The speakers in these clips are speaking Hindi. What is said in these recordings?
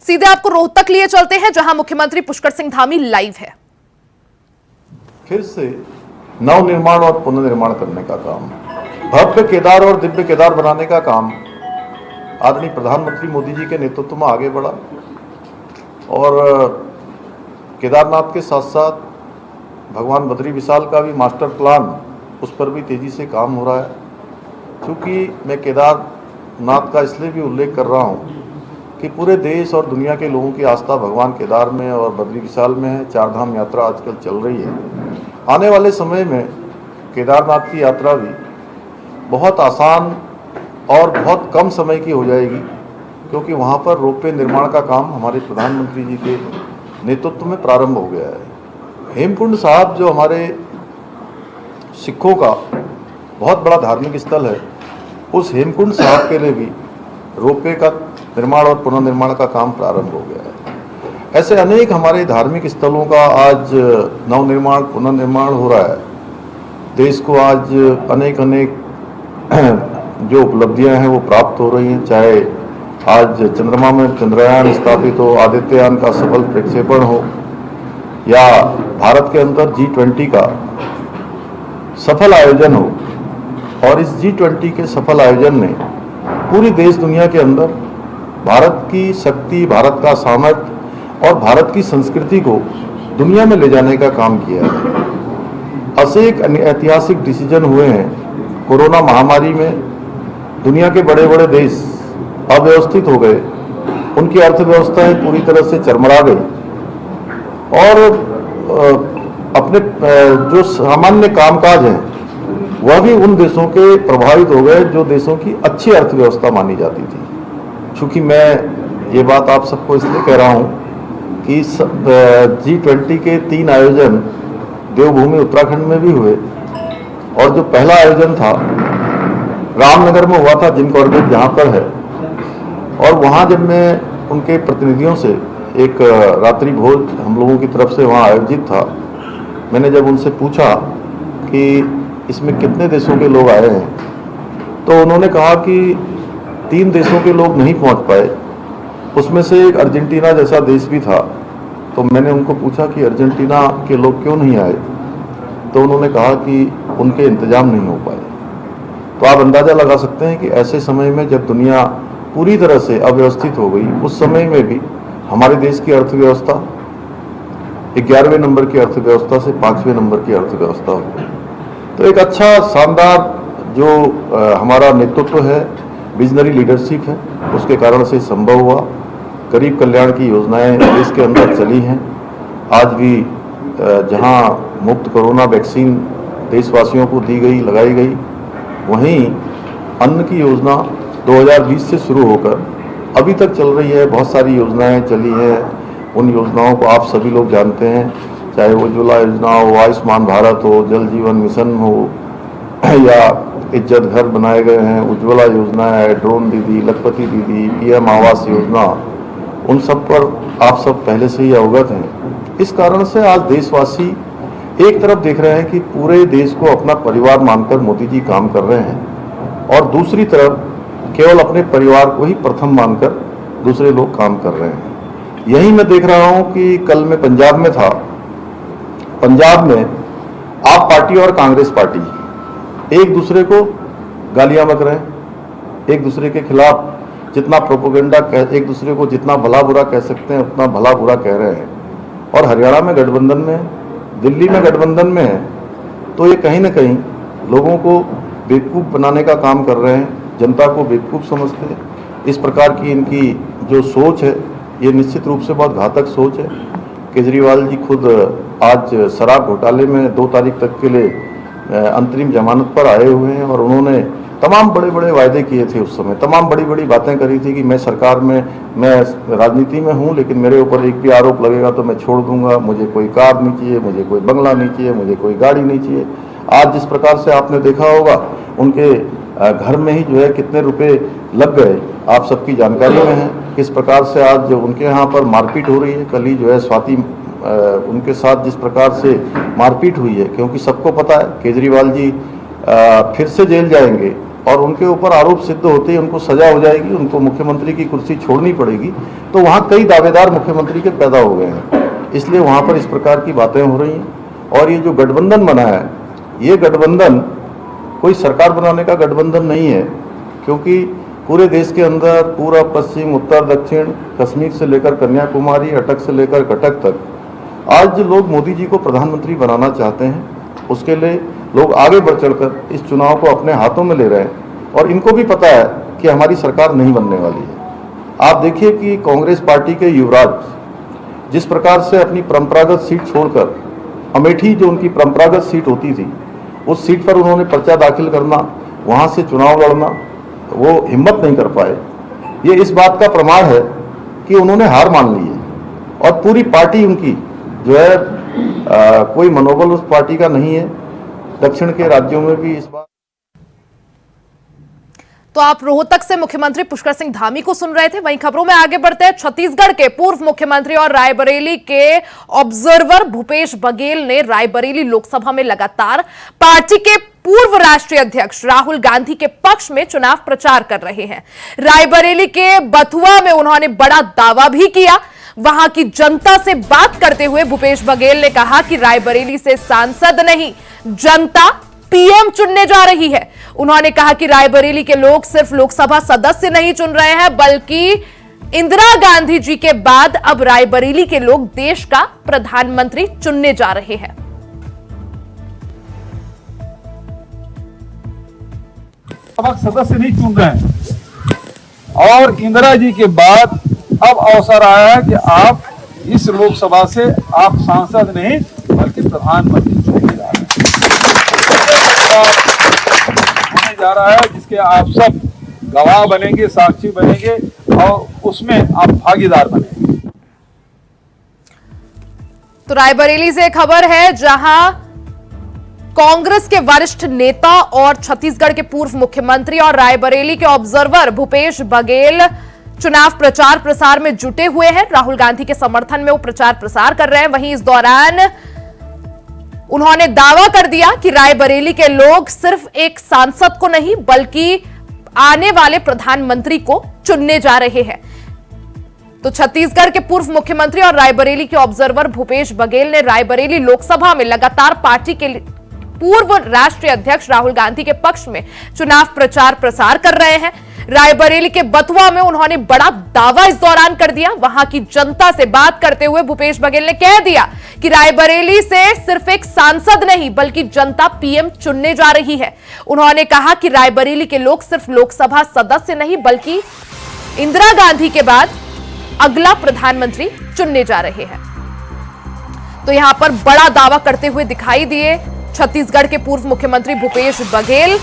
सीधे आपको रोहतक लिए चलते हैं, जहां मुख्यमंत्री पुष्कर सिंह धामी लाइव है। फिर से नवनिर्माण और पुनर्निर्माण करने का काम, भव्य केदार और दिव्य केदार बनाने का काम आदरणीय प्रधानमंत्री मोदी जी के नेतृत्व में आगे बढ़ा और केदारनाथ के साथ साथ भगवान बद्री विशाल का भी मास्टर प्लान, उस पर भी तेजी से काम हो रहा है। क्योंकि मैं केदारनाथ का इसलिए भी उल्लेख कर रहा हूँ कि पूरे देश और दुनिया के लोगों की आस्था भगवान केदार में और बद्री विशाल में है। 4 धाम यात्रा आजकल चल रही है। आने वाले समय में केदारनाथ की यात्रा भी बहुत आसान और बहुत कम समय की हो जाएगी, क्योंकि वहाँ पर रोपवे निर्माण का काम हमारे प्रधानमंत्री जी के नेतृत्व में प्रारंभ हो गया है। हेमकुंड साहब जो हमारे सिखों का बहुत बड़ा धार्मिक स्थल है, उस हेमकुंड साहब के लिए भी रोपवे का निर्माण और पुनर्निर्माण का काम प्रारंभ हो गया है। ऐसे अनेक हमारे धार्मिक स्थलों का आज नवनिर्माण पुनर्निर्माण हो रहा है। देश को आज अनेक जो उपलब्धियां हैं वो प्राप्त हो रही हैं, चाहे आज चंद्रमा में चंद्रयान स्थापित हो, आदित्ययान का सफल प्रक्षेपण हो, या भारत के अंदर G20 का सफल आयोजन हो। और इस G20 के सफल आयोजन ने पूरी देश दुनिया के अंदर भारत की शक्ति, भारत का सामर्थ्य और भारत की संस्कृति को दुनिया में ले जाने का काम किया है। अनेक ऐतिहासिक डिसीजन हुए हैं। कोरोना महामारी में दुनिया के बड़े बड़े देश अव्यवस्थित हो गए, उनकी अर्थव्यवस्थाएं पूरी तरह से चरमरा गई और अपने जो सामान्य कामकाज हैं वह भी उन देशों के प्रभावित हो गए जो देशों की अच्छी अर्थव्यवस्था मानी जाती थी। चूँकि मैं ये बात आप सबको इसलिए कह रहा हूँ कि G20 के 3 आयोजन देवभूमि उत्तराखंड में भी हुए, और जो पहला आयोजन था रामनगर में हुआ था, जिम कॉर्बेट जहाँ पर है। और वहाँ जब मैं उनके प्रतिनिधियों से एक रात्रि भोज हम लोगों की तरफ से वहाँ आयोजित था, मैंने जब उनसे पूछा कि इसमें कितने देशों के लोग आए हैं, तो उन्होंने कहा कि 3 देशों के लोग नहीं पहुँच पाए, उसमें से एक अर्जेंटीना जैसा देश भी था। तो मैंने उनको पूछा कि अर्जेंटीना के लोग क्यों नहीं आए, तो उन्होंने कहा कि उनके इंतजाम नहीं हो पाए। तो आप अंदाज़ा लगा सकते हैं कि ऐसे समय में जब दुनिया पूरी तरह से अव्यवस्थित हो गई, उस समय में भी हमारे देश की अर्थव्यवस्था 11वें नंबर की अर्थव्यवस्था से 5वें नंबर की अर्थव्यवस्था हो गई। तो एक अच्छा शानदार जो हमारा नेतृत्व है, विजनरी लीडरशिप है, उसके कारण से संभव हुआ। गरीब कल्याण की योजनाएं देश के अंदर चली हैं। आज भी जहां मुफ्त कोरोना वैक्सीन देशवासियों को दी गई, लगाई गई, वहीं अन्न की योजना 2020 से शुरू होकर अभी तक चल रही है। बहुत सारी योजनाएं चली हैं। उन योजनाओं को आप सभी लोग जानते हैं, चाहे उज्ज्वला योजना हो, आयुष्मान भारत हो, जल जीवन मिशन हो, या इज्जत घर बनाए गए हैं, उज्ज्वला योजना है, ड्रोन दीदी, लखपति दीदी, PM आवास योजना, उन सब पर आप सब पहले से ही अवगत हैं। इस कारण से आज देशवासी एक तरफ देख रहे हैं कि पूरे देश को अपना परिवार मानकर मोदी जी काम कर रहे हैं, और दूसरी तरफ केवल अपने परिवार को ही प्रथम मानकर दूसरे लोग काम कर रहे हैं। यही मैं देख रहा हूं कि कल मैं पंजाब में था। पंजाब में आप पार्टी और कांग्रेस पार्टी एक दूसरे को गालियां बक रहे हैं, एक दूसरे के खिलाफ जितना प्रोपोगेंडा, एक दूसरे को जितना भला बुरा कह सकते हैं उतना भला बुरा कह रहे हैं। और हरियाणा में गठबंधन में, दिल्ली में गठबंधन में है, तो ये कहीं ना कहीं लोगों को बेवकूफ़ बनाने का काम कर रहे हैं, जनता को बेवकूफ़ समझते हैं। इस प्रकार की इनकी जो सोच है, ये निश्चित रूप से बहुत घातक सोच है। केजरीवाल जी खुद आज शराब घोटाले में 2 तारीख तक के लिए अंतरिम जमानत पर आए हुए हैं, और उन्होंने तमाम बड़े बड़े वायदे किए थे। उस समय तमाम बड़ी बड़ी बातें करी थी कि मैं सरकार में, मैं राजनीति में हूँ, लेकिन मेरे ऊपर एक भी आरोप लगेगा तो मैं छोड़ दूंगा, मुझे कोई कार नहीं चाहिए, मुझे कोई बंगला नहीं चाहिए, मुझे कोई गाड़ी नहीं चाहिए। आज जिस प्रकार से आपने देखा होगा, उनके घर में ही जो है कितने रुपए लग गए, आप सबकी जानकारी में है। किस प्रकार से आज उनके यहाँ पर मारपीट हो रही है। कल ही जो है स्वाति उनके साथ जिस प्रकार से मारपीट हुई है, क्योंकि सबको पता है केजरीवाल जी फिर से जेल जाएंगे और उनके ऊपर आरोप सिद्ध होते ही उनको सजा हो जाएगी, उनको मुख्यमंत्री की कुर्सी छोड़नी पड़ेगी, तो वहाँ कई दावेदार मुख्यमंत्री के पैदा हो गए हैं। इसलिए वहाँ पर इस प्रकार की बातें हो रही हैं। और ये जो गठबंधन बना है, ये गठबंधन कोई सरकार बनाने का गठबंधन नहीं है, क्योंकि पूरे देश के अंदर पूरा पश्चिम, उत्तर, दक्षिण, कश्मीर से लेकर कन्याकुमारी, अटक से लेकर कटक तक आज लोग मोदी जी को प्रधानमंत्री बनाना चाहते हैं। उसके लिए लोग आगे बढ़ चढ़कर इस चुनाव को अपने हाथों में ले रहे हैं और इनको भी पता है कि हमारी सरकार नहीं बनने वाली है। आप देखिए कि कांग्रेस पार्टी के युवराज जिस प्रकार से अपनी परंपरागत सीट छोड़कर अमेठी, जो उनकी परंपरागत सीट होती थी, उस सीट पर उन्होंने पर्चा दाखिल करना, वहाँ से चुनाव लड़ना, वो हिम्मत नहीं कर पाए। ये इस बात का प्रमाण है कि उन्होंने हार मान ली है और पूरी पार्टी उनकी जो है कोई मनोबल उस पार्टी का नहीं है। दक्षिण के राज्यों में भी इस बार। तो आप रोहतक से मुख्यमंत्री पुष्कर सिंह धामी को सुन रहे थे। वहीं खबरों में आगे बढ़ते हैं। छत्तीसगढ़ के पूर्व मुख्यमंत्री और रायबरेली के ऑब्जर्वर भूपेश बघेल ने रायबरेली लोकसभा में लगातार पार्टी के पूर्व राष्ट्रीय अध्यक्ष राहुल गांधी के पक्ष में चुनाव प्रचार कर रहे हैं। रायबरेली के बथुआ में उन्होंने बड़ा दावा भी किया। वहां की जनता से बात करते हुए भूपेश बघेल ने कहा कि रायबरेली से सांसद नहीं, जनता पीएम चुनने जा रही है। उन्होंने कहा कि रायबरेली के लोग सिर्फ लोकसभा सदस्य नहीं चुन रहे हैं, बल्कि इंदिरा गांधी जी के बाद अब रायबरेली के लोग देश का प्रधानमंत्री चुनने जा रहे हैं। सदस्य नहीं चुन रहे हैं और इंदिरा जी के बाद अब अवसर आया है कि आप इस लोकसभा से आप सांसद नहीं बल्कि प्रधानमंत्री चुने जा रहे हैं, होने जा रहा है, जिसके आप सब गवाह बनेंगे, साक्षी बनेंगे और उसमें आप भागीदार बनेंगे। तो रायबरेली से खबर है, जहां कांग्रेस के वरिष्ठ नेता और छत्तीसगढ़ के पूर्व मुख्यमंत्री और रायबरेली के ऑब्जर्वर भूपेश बघेल चुनाव प्रचार प्रसार में जुटे हुए हैं। राहुल गांधी के समर्थन में वो प्रचार प्रसार कर रहे हैं। वहीं इस दौरान उन्होंने दावा कर दिया कि रायबरेली के लोग सिर्फ एक सांसद को नहीं बल्कि आने वाले प्रधानमंत्री को चुनने जा रहे हैं। तो छत्तीसगढ़ के पूर्व मुख्यमंत्री और रायबरेली के ऑब्जर्वर भूपेश बघेल ने रायबरेली लोकसभा में लगातार पार्टी के पूर्व राष्ट्रीय अध्यक्ष राहुल गांधी के पक्ष में चुनाव प्रचार प्रसार कर रहे हैं। रायबरेली के बथुआ में उन्होंने बड़ा दावा इस दौरान कर दिया। वहां की जनता से बात करते हुए भूपेश बघेल ने कह दिया कि रायबरेली से सिर्फ एक सांसद नहीं बल्कि जनता पीएम चुनने जा रही है। उन्होंने कहा कि रायबरेली के लोग सिर्फ लोकसभा सदस्य नहीं बल्कि इंदिरा गांधी के बाद अगला प्रधानमंत्री चुनने जा रहे हैं। तो यहां पर बड़ा दावा करते हुए दिखाई दिए छत्तीसगढ़ के पूर्व मुख्यमंत्री भूपेश बघेल,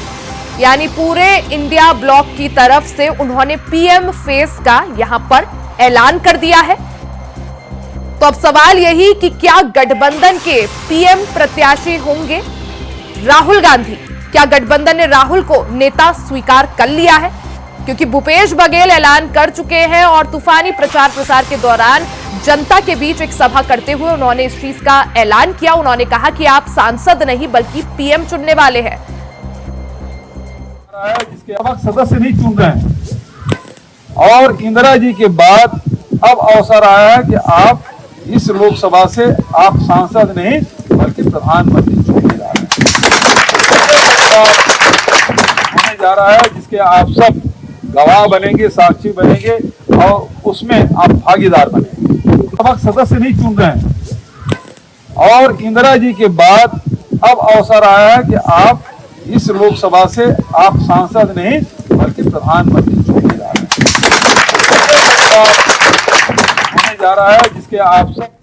यानी पूरे इंडिया ब्लॉक की तरफ से उन्होंने पीएम फेस का यहां पर ऐलान कर दिया है। तो अब सवाल यही कि क्या गठबंधन के पीएम प्रत्याशी होंगे राहुल गांधी? क्या गठबंधन ने राहुल को नेता स्वीकार कर लिया है? क्योंकि भूपेश बघेल ऐलान कर चुके हैं और तूफानी प्रचार प्रसार के दौरान जनता के बीच एक सभा करते हुए उन्होंने इस चीज का ऐलान किया। उन्होंने कहा कि आप सांसद नहीं बल्कि पीएम चुनने वाले हैं। जिसके अब सदस्य नहीं चुन रहे हैं और इंदिरा जी के बाद अब अवसर आया है कि आप इस लोकसभा से आप सांसद नहीं बल्कि प्रधानमंत्री चुने जा रहे हैं, होने जा रहा है, जिसके आप सब गवाह बनेंगे, साक्षी बनेंगे और उसमें आप भागीदार बनेंगे। अब सदस्य नहीं चुन रहे हैं और इंदिरा जी के बाद अब अवसर आया है कि आप इस लोकसभा से आप सांसद नहीं बल्कि प्रधानमंत्री चुने जा रहे हैं, होने जा रहा है, जिसके आप सब।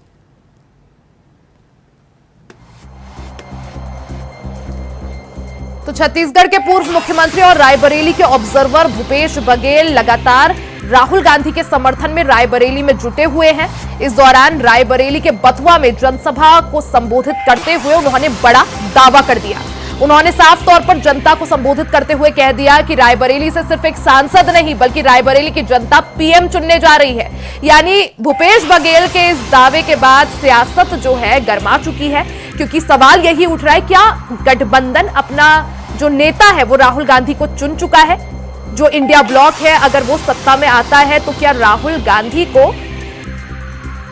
तो छत्तीसगढ़ के पूर्व मुख्यमंत्री और रायबरेली के ऑब्जर्वर भूपेश बघेल लगातार राहुल गांधी के समर्थन में रायबरेली में जुटे हुए हैं। इस दौरान रायबरेली के बथुआ में जनसभा को संबोधित करते हुए उन्होंने बड़ा दावा कर दिया। उन्होंने साफ तौर पर जनता को संबोधित करते हुए कह दिया कि रायबरेली से सिर्फ एक सांसद नहीं बल्कि रायबरेली की जनता पीएम चुनने जा रही है। यानी भूपेश बघेल के इस दावे के बाद सियासत जो है गर्मा चुकी है, क्योंकि सवाल यही उठ रहा है क्या गठबंधन अपना जो नेता है वो राहुल गांधी को चुन चुका है। जो इंडिया ब्लॉक है अगर वो सत्ता में आता है तो क्या राहुल गांधी को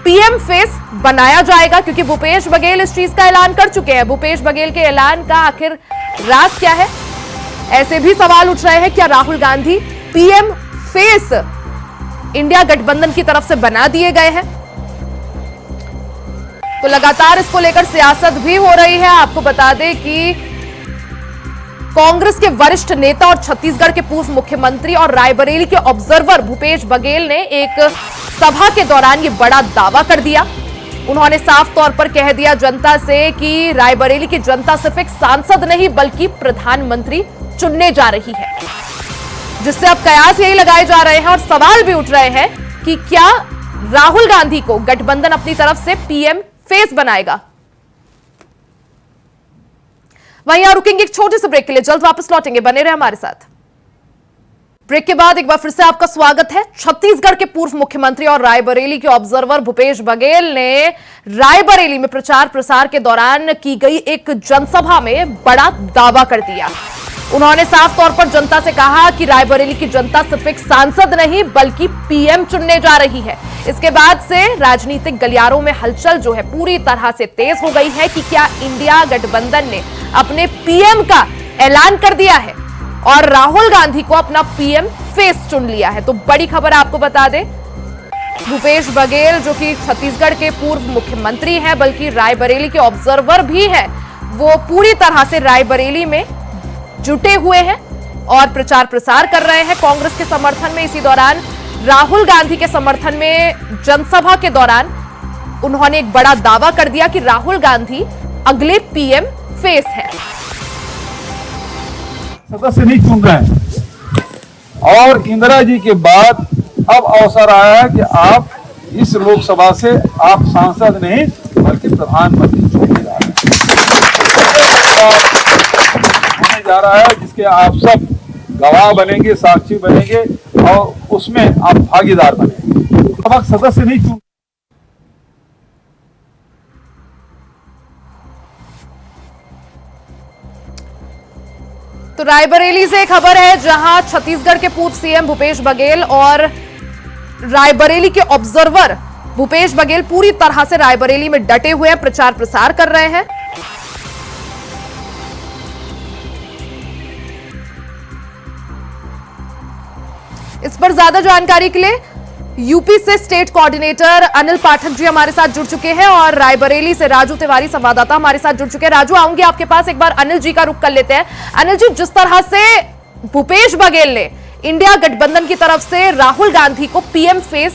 पीएम फेस बनाया जाएगा? क्योंकि भूपेश बघेल इस चीज का ऐलान कर चुके हैं। भूपेश बघेल के ऐलान का आखिर राज क्या है? ऐसे भी सवाल उठ रहे हैं, क्या Rahul Gandhi PM face India गठबंधन की तरफ से बना दिए गए हैं? तो लगातार इसको लेकर सियासत भी हो रही है। आपको बता दें कि कांग्रेस के वरिष्ठ नेता और छत्तीसगढ़ के पूर्व मुख्यमंत्री और रायबरेली के ऑब्जर्वर भूपेश बघेल ने एक सभा के दौरान ये बड़ा दावा कर दिया। उन्होंने साफ तौर पर कह दिया जनता से कि रायबरेली की जनता सिर्फ एक सांसद नहीं बल्कि प्रधानमंत्री चुनने जा रही है, जिससे अब कयास यही लगाए जा रहे हैं और सवाल भी उठ रहे हैं कि क्या राहुल गांधी को गठबंधन अपनी तरफ से पीएम फेस बनाएगा। वहीं यहां रुकेंगे एक छोटे से ब्रेक के लिए, जल्द वापस लौटेंगे, बने रहे हमारे साथ। ब्रेक के बाद एक बार फिर से आपका स्वागत है। छत्तीसगढ़ के पूर्व मुख्यमंत्री और रायबरेली के ऑब्जर्वर भूपेश बघेल ने रायबरेली में प्रचार प्रसार के दौरान की गई एक जनसभा में बड़ा दावा कर दिया। उन्होंने साफ तौर पर जनता से कहा कि रायबरेली की जनता सिर्फ एक सांसद नहीं बल्कि पीएम चुनने जा रही है। इसके बाद से राजनीतिक गलियारों में हलचल जो है पूरी तरह से तेज हो गई है कि क्या इंडिया गठबंधन ने अपने पीएम का ऐलान कर दिया है और राहुल गांधी को अपना पीएम फेस चुन लिया है। तो बड़ी खबर आपको बता दें, भूपेश बघेल जो कि छत्तीसगढ़ के पूर्व मुख्यमंत्री हैं बल्कि रायबरेली के ऑब्जर्वर भी हैं, वो पूरी तरह से रायबरेली में जुटे हुए हैं और प्रचार प्रसार कर रहे हैं कांग्रेस के समर्थन में। इसी दौरान राहुल गांधी के समर्थन में जनसभा के दौरान उन्होंने एक बड़ा दावा कर दिया कि राहुल गांधी अगले पीएम फेस है। सदस्य नहीं चुन रहे हैं और इंदिरा जी के बाद अब अवसर आया है कि आप इस लोकसभा से आप सांसद नहीं बल्कि प्रधानमंत्री चुने जा जा रहा है, जिसके आप सब गवाह बनेंगे, साक्षी बनेंगे और उसमें आप भागीदार बनेंगे। अब आप सदस्य नहीं चुन। तो रायबरेली से खबर है जहां छत्तीसगढ़ के पूर्व सीएम भूपेश बघेल और रायबरेली के ऑब्जर्वर भूपेश बघेल पूरी तरह से रायबरेली में डटे हुए हैं, प्रचार प्रसार कर रहे हैं। इस पर ज्यादा जानकारी के लिए यूपी से स्टेट कोऑर्डिनेटर अनिल पाठक जी हमारे साथ जुड़ चुके हैं और रायबरेली से राजू तिवारी संवाददाता हमारे साथ जुड़ चुके हैं। राजू, आऊंगी आपके पास, एक बार अनिल जी का रुख कर लेते हैं। अनिल जी, जिस तरह से भूपेश बघेल ने इंडिया गठबंधन की तरफ से राहुल गांधी को पीएम फेस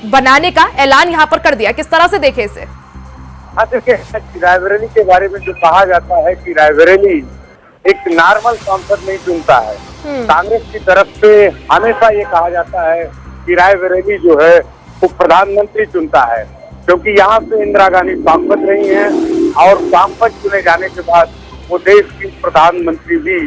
बनाने का ऐलान यहां पर कर दिया, किस तरह से देखे इसे? हाँ, देखिए, रायबरेली के बारे में जो कहा जाता है कि रायबरेली एक नॉर्मल सांसद नहीं चुनता है। कांग्रेस की तरफ से हमेशा ये कहा जाता है कि रायबरेली जो है वो प्रधानमंत्री चुनता है, क्योंकि यहाँ से इंदिरा गांधी सांसद रही हैं और सांसद चुने जाने के बाद वो देश की प्रधानमंत्री भी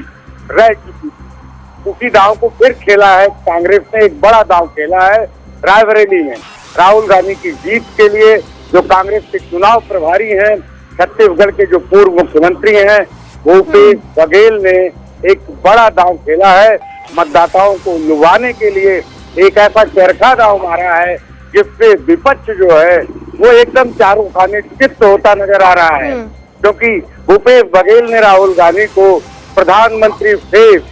रह चुकी। उसी दांव को फिर खेला है कांग्रेस ने, एक बड़ा दांव खेला है रायबरेली में राहुल गांधी की जीत के लिए। जो कांग्रेस के चुनाव प्रभारी हैं, छत्तीसगढ़ के जो पूर्व मुख्यमंत्री हैं भूपेश बघेल ने एक बड़ा दांव खेला है, मतदाताओं को लुभाने के लिए एक ऐसा चरखा दांव मारा है जिससे विपक्ष जो है वो एकदम चारों खाने चित्त होता नजर आ रहा है, क्योंकि भूपेश बघेल ने राहुल गांधी को प्रधानमंत्री फेस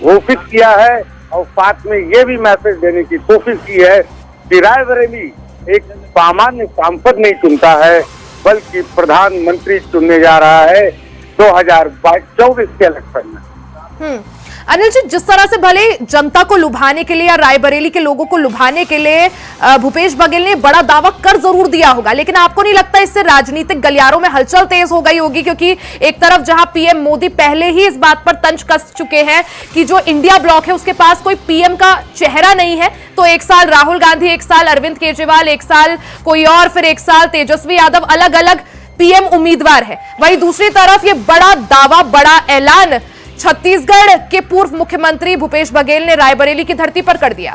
घोषित किया है और साथ में ये भी मैसेज देने की कोशिश की है कि रायबरेली एक सामान्य सांसद नहीं चुनता है बल्कि प्रधानमंत्री चुनने जा रहा है 2024 के इलेक्शन में। अनिल जी, जिस तरह से भले जनता को लुभाने के लिए या रायबरेली के लोगों को लुभाने के लिए भूपेश बघेल ने बड़ा दावा कर जरूर दिया होगा, लेकिन आपको नहीं लगता इससे राजनीतिक गलियारों में हलचल तेज हो गई होगी? क्योंकि एक तरफ जहां पीएम मोदी पहले ही इस बात पर तंज कस चुके हैं कि जो इंडिया ब्लॉक है उसके पास कोई पीएम का चेहरा नहीं है, तो एक साल राहुल गांधी, एक साल अरविंद केजरीवाल, एक साल कोई और, फिर एक साल तेजस्वी यादव, अलग अलग पीएम उम्मीदवार है। वहीं दूसरी तरफ ये बड़ा दावा, बड़ा ऐलान छत्तीसगढ़ के पूर्व मुख्यमंत्री भूपेश बघेल ने रायबरेली की धरती पर कर दिया।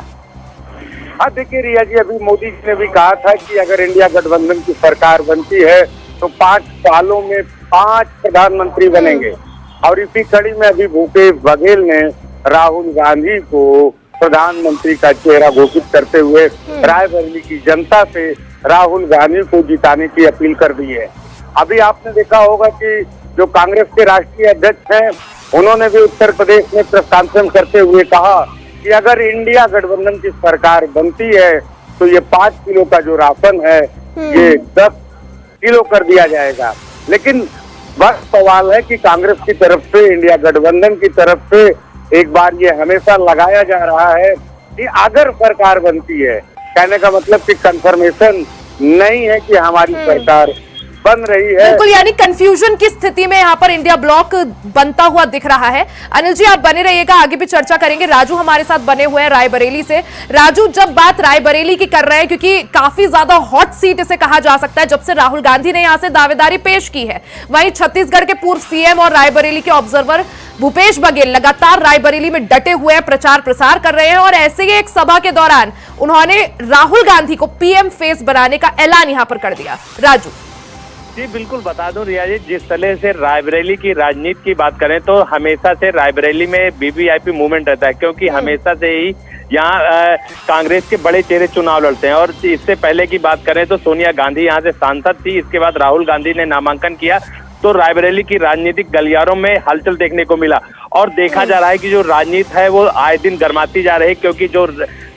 हाँ, देखिए रिया जी, अभी मोदी जी ने भी कहा था कि अगर इंडिया गठबंधन की सरकार बनती है तो 5 सालों में 5 प्रधानमंत्री बनेंगे और इसी कड़ी में अभी भूपेश बघेल ने राहुल गांधी को प्रधानमंत्री का चेहरा घोषित करते हुए रायबरेली की जनता से राहुल गांधी को जिताने की अपील कर दी है। अभी आपने देखा होगा कि जो कांग्रेस के राष्ट्रीय अध्यक्ष हैं, उन्होंने भी उत्तर प्रदेश में प्रेस कॉन्फ्रेंस करते हुए कहा कि अगर इंडिया गठबंधन की सरकार बनती है तो ये 5 किलो का जो राशन है ये 10 किलो कर दिया जाएगा। लेकिन बस सवाल है कि कांग्रेस की तरफ से, इंडिया गठबंधन की तरफ से एक बार ये हमेशा लगाया जा रहा है कि अगर सरकार बनती है, कहने का मतलब कि कंफर्मेशन नहीं है कि हमारी सरकार बन रही है। बिल्कुल, यानी कंफ्यूजन की स्थिति में यहाँ पर इंडिया ब्लॉक बनता हुआ दिख रहा है। अनिल जी, आप बने रहिएगा, आगे भी चर्चा करेंगे। राजू हमारे साथ बने हुए हैं रायबरेली से। राजू, जब बात रायबरेली की कर रहे हैं, क्योंकि काफी ज्यादा हॉट सीट इसे कहा जा सकता है जब से राहुल गांधी ने यहां से दावेदारी पेश की है, वहीं छत्तीसगढ़ के पूर्व सीएम और रायबरेली के ऑब्जर्वर भूपेश बघेल लगातार रायबरेली में डटे हुए हैं, प्रचार प्रसार कर रहे हैं, और ऐसे ही एक सभा के दौरान उन्होंने राहुल गांधी को पीएम फेस बनाने का ऐलान यहां पर कर दिया। राजू जी बिल्कुल, बता दूं रिया जी, जिस तरह से रायबरेली की राजनीति की बात करें तो हमेशा से रायबरेली में वीवीआईपी मूवमेंट रहता है, क्योंकि हमेशा से ही यहाँ कांग्रेस के बड़े चेहरे चुनाव लड़ते हैं। और इससे पहले की बात करें तो सोनिया गांधी यहाँ से सांसद थी, इसके बाद राहुल गांधी ने नामांकन किया तो रायबरेली की राजनीतिक गलियारों में हलचल देखने को मिला। और देखा जा रहा है कि जो राजनीति है वो आए दिन गर्माती जा रही है, क्योंकि जो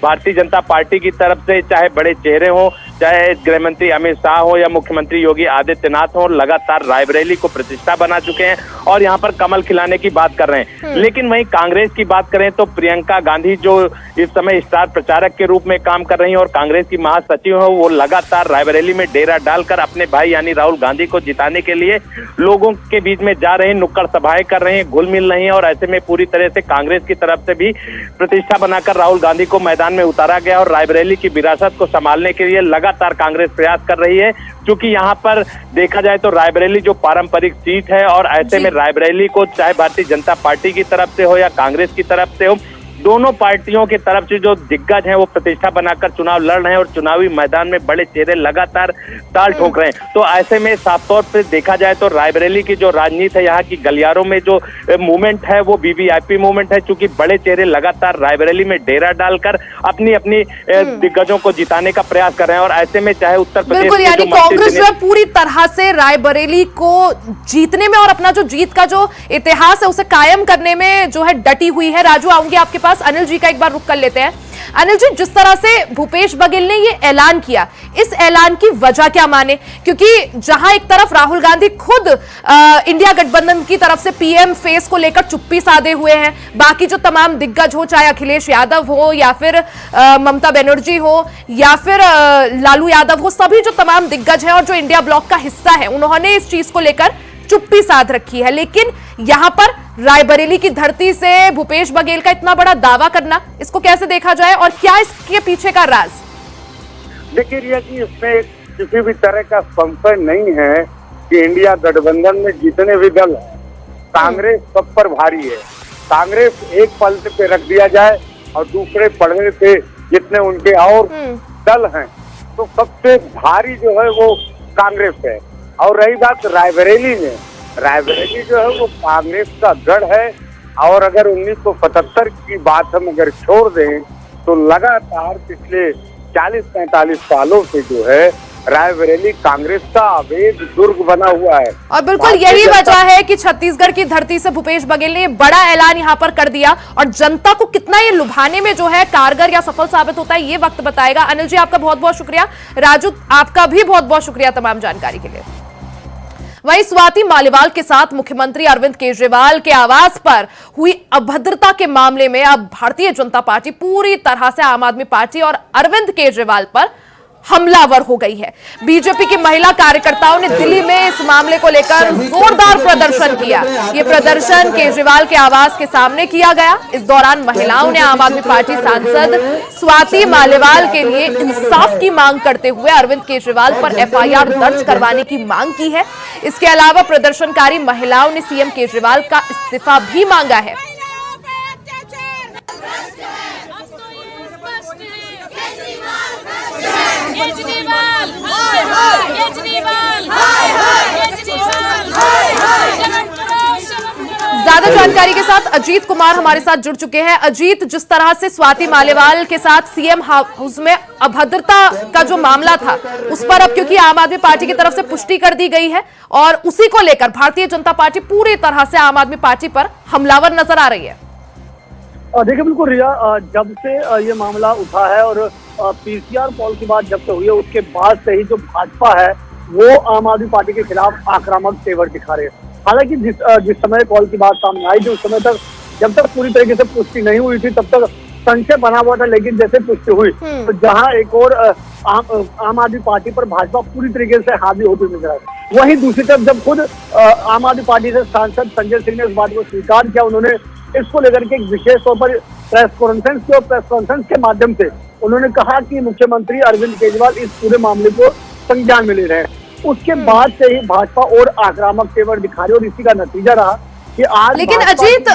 भारतीय जनता पार्टी की तरफ से चाहे बड़े चेहरे हों, चाहे गृह मंत्री अमित शाह हो या मुख्यमंत्री योगी आदित्यनाथ हो, लगातार रायबरेली को प्रतिष्ठा बना चुके हैं और यहाँ पर कमल खिलाने की बात कर रहे हैं। लेकिन वहीं कांग्रेस की बात करें तो प्रियंका गांधी जो इस समय स्टार प्रचारक के रूप में काम कर रही हैं और कांग्रेस की महासचिव है, वो लगातार रायबरेली में डेरा डालकर अपने भाई यानी राहुल गांधी को जिताने के लिए लोगों के बीच में जा रहे हैं, नुक्कड़ सभाएं कर रहे हैं, घुल मिल रही हैं। और ऐसे में पूरी तरह से कांग्रेस की तरफ से भी प्रतिष्ठा बनाकर राहुल गांधी को मैदान में उतारा गया और रायबरेली की विरासत को संभालने के लिए लगातार कांग्रेस प्रयास कर रही है। क्योंकि यहाँ पर देखा जाए तो रायबरेली जो पारंपरिक सीट है और ऐसे में रायबरेली को चाहे भारतीय जनता पार्टी की तरफ से हो या कांग्रेस की तरफ से हो, दोनों पार्टियों की तरफ से जो दिग्गज हैं वो प्रतिष्ठा बनाकर चुनाव लड़ रहे हैं और चुनावी मैदान में बड़े चेहरे लगातार ताल ठोक रहे हैं। तो ऐसे में साफ तौर पर देखा जाए तो रायबरेली की जो राजनीति है, यहाँ की गलियारों में जो मूवमेंट है वो वीवीआईपी मूवमेंट है, क्योंकि बड़े चेहरे लगातार रायबरेली में डेरा डालकर अपनी अपनी दिग्गजों को जिताने का प्रयास कर रहे हैं। और ऐसे में चाहे उत्तर प्रदेश, बिल्कुल, यानी कांग्रेस जो है पूरी तरह से रायबरेली को जीतने में और अपना जो जीत का जो इतिहास है उसे कायम करने में जो है डटी हुई है। राजू, आऊंगी आपके पास। अनिल जी का एक बार रुक कर लेते हैं। अनिल जी, जिस तरह से भूपेश बघेल ने ये ऐलान किया, इस ऐलान की वजह क्या माने? क्योंकि जहां एक तरफ राहुल गांधी खुद इंडिया गठबंधन की तरफ से पीएम फेस को लेकर चुप्पी साधे हुए हैं, बाकी जो तमाम दिग्गज हो, चाहे अखिलेश यादव हो या फिर ममता बनर्जी हो या फिर लालू यादव हो, सभी जो तमाम दिग्गज हैं और जो इंडिया ब्लॉक का हिस्सा है, उन्होंने इस चीज को लेकर चुप्पी साध रखी है। लेकिन यहां पर रायबरेली की धरती से भूपेश बघेल का इतना बड़ा दावा करना, इसको कैसे देखा जाए और क्या इसके पीछे का राज? देखिए रिया जी, इसमें किसी भी तरह का संशय नहीं है कि इंडिया गठबंधन में जितने भी दल हैं, कांग्रेस सब पर भारी है। कांग्रेस एक पलटे पे रख दिया जाए और दूसरे पलड़े पे जितने उनके और दल हैं, तो सबसे भारी जो है वो कांग्रेस है। और रही बात रायबरेली में, रायबरेली जो है वो कांग्रेस का गढ़ है। और अगर 1975 की बात हम अगर छोड़ दें तो लगातार पिछले 40-45 सालों से जो है रायबरेली कांग्रेस का अवैध दुर्ग बना हुआ है। और बिल्कुल यही वजह है कि छत्तीसगढ़ की धरती से भूपेश बघेल ने बड़ा ऐलान यहां पर कर दिया और जनता को कितना ये लुभाने में जो है कारगर या सफल साबित होता है, ये वक्त बताएगा। अनिल जी, आपका बहुत बहुत शुक्रिया। राजू, आपका भी बहुत बहुत शुक्रिया तमाम जानकारी के लिए। वहीं स्वाति मालीवाल के साथ मुख्यमंत्री अरविंद केजरीवाल के आवास पर हुई अभद्रता के मामले में अब भारतीय जनता पार्टी पूरी तरह से आम आदमी पार्टी और अरविंद केजरीवाल पर हमलावर हो गई है। बीजेपी की महिला कार्यकर्ताओं ने दिल्ली में इस मामले को लेकर जोरदार प्रदर्शन किया। ये प्रदर्शन केजरीवाल के आवास के सामने किया गया। इस दौरान महिलाओं ने आम आदमी पार्टी सांसद स्वाति मालीवाल के लिए इंसाफ की मांग करते हुए अरविंद केजरीवाल पर एफआईआर दर्ज करवाने की मांग की है। इसके अलावा प्रदर्शनकारी महिलाओं ने सीएम केजरीवाल का इस्तीफा भी मांगा है। ज्यादा जानकारी के साथ अजीत कुमार हमारे साथ जुड़ चुके हैं। अजीत, जिस तरह से स्वाति मालीवाल के साथ सीएम हाउस में अभद्रता का जो मामला था उस पर अब क्योंकि आम आदमी पार्टी की तरफ से पुष्टि कर दी गई है और उसी को लेकर भारतीय जनता पार्टी पूरी तरह से आम आदमी पार्टी पर हमलावर नजर आ रही है। देखिए बिल्कुल रिया, जब से ये मामला उठा है और पीसीआर पोल की बात जब से हुई है उसके बाद से ही जो भाजपा है वो आम आदमी पार्टी के खिलाफ आक्रामक तेवर दिखा रहे हैं। हालांकि जिस समय कॉल की बात सामने आई थी उस समय तक जब तक पूरी तरीके से पुष्टि नहीं हुई थी तब तक संशय बना हुआ था, लेकिन जैसे पुष्टि हुई तो जहां एक और आम आदमी पार्टी पर भाजपा पूरी तरीके से हावी होती नजर आई। वहीं दूसरी तरफ जब खुद आम आदमी पार्टी से सांसद संजय सिंह ने इस बात को स्वीकार किया, उन्होंने इसको लेकर के एक विशेष तौर पर प्रेस कॉन्फ्रेंस की और प्रेस कॉन्फ्रेंस के माध्यम से उन्होंने कहा कि मुख्यमंत्री अरविंद केजरीवाल इस पूरे मामले को संज्ञान में ले रहे हैं। उसके बाद से ही भाजपा और आक्रामक तेवर दिखा रही और इसी का नतीजा रहा कि आज। लेकिन अजीत,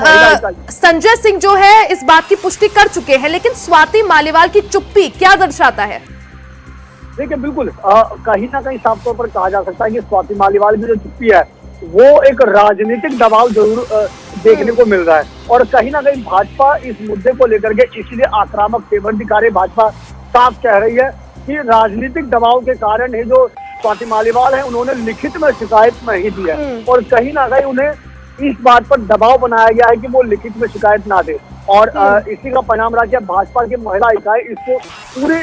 संजय सिंह जो है इस बात की पुष्टि कर चुके हैं, लेकिन स्वाति मालीवाल की चुप्पी क्या दर्शाता है? देखिए बिल्कुल कहीं ना कहीं साफ तौर पर कहा जा सकता है कि स्वाति मालीवाल की जो चुप्पी है वो एक राजनीतिक दबाव जरूर देखने को मिल रहा है और कहीं ना कहीं भाजपा इस मुद्दे को लेकर के इसलिए आक्रामक तेवर दिखा रही। भाजपा साफ कह रही है कि राजनीतिक दबाव के कारण ही जो स्वाति मालीवाल है उन्होंने लिखित में शिकायत नहीं दी है और कहीं ना कहीं उन्हें इस बात पर दबाव बनाया गया है कि वो लिखित में शिकायत ना दे और इसी का परिणाम रहा कि भाजपा की महिला इकाई इसको पूरी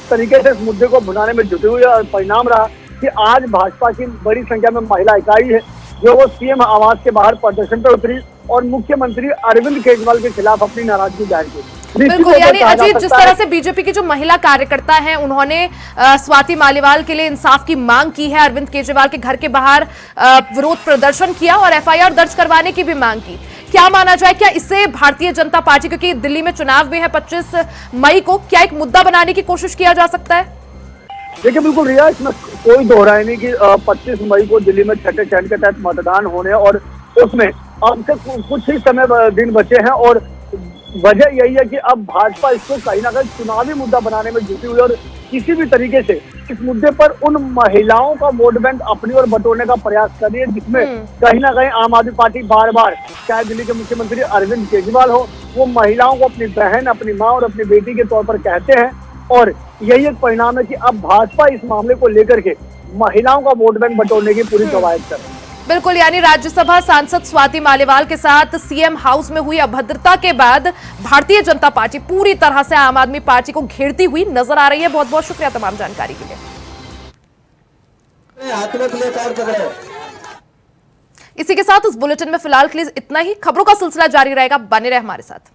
तरीके से इस मुद्दे को भुनाने में जुटी हुई है और परिणाम रहा कि आज भाजपा की बड़ी संख्या में महिला इकाई है जो वो सीएम आवास के बाहर प्रदर्शन पर उतरी और मुख्यमंत्री अरविंद केजरीवाल के खिलाफ अपनी नाराजगी जाहिर की। बिल्कुल, यानी अजीत, जिस तरह से बीजेपी की जो महिला कार्यकर्ता हैं उन्होंने स्वाति मालीवाल के लिए इंसाफ की मांग की है, अरविंद केजरीवाल के घर के बाहर विरोध प्रदर्शन किया और एफआईआर दर्ज करवाने की भी मांग की। क्या माना जाए, क्या इससे भारतीय जनता पार्टी, क्योंकि दिल्ली में चुनाव भी है 25 मई को, क्या एक मुद्दा बनाने की कोशिश किया जा सकता है? देखिए बिल्कुल रिया, इसमें कोई दोहराई नहीं कि 25 मई को दिल्ली में छठे चरण के तहत मतदान होने और उसमें अब से कुछ ही समय दिन बचे हैं और वजह यही है कि अब भाजपा इसको कहीं ना कहीं चुनावी मुद्दा बनाने में जुटी हुई और किसी भी तरीके से इस मुद्दे पर उन महिलाओं का वोट बैंक अपनी ओर बटोरने का प्रयास कर रही है, जिसमें कहीं ना कहीं आम आदमी पार्टी बार बार चाहे दिल्ली के मुख्यमंत्री अरविंद केजरीवाल हो वो महिलाओं को अपनी बहन, अपनी माँ और अपनी बेटी के तौर पर कहते हैं और यही एक परिणाम है कि अब भाजपा इस मामले को लेकर के महिलाओं का वोट बैंक बटोरने की पूरी कवायद कर रही है। बिल्कुल, यानी राज्यसभा सांसद स्वाति मालीवाल के साथ सीएम हाउस में हुई अभद्रता के बाद भारतीय जनता पार्टी पूरी तरह से आम आदमी पार्टी को घेरती हुई नजर आ रही है। बहुत बहुत शुक्रिया तमाम जानकारी के लिए। इसी के साथ इस बुलेटिन में फिलहाल के लिए इतना ही। खबरों का सिलसिला जारी रहेगा, बने रहे हमारे साथ।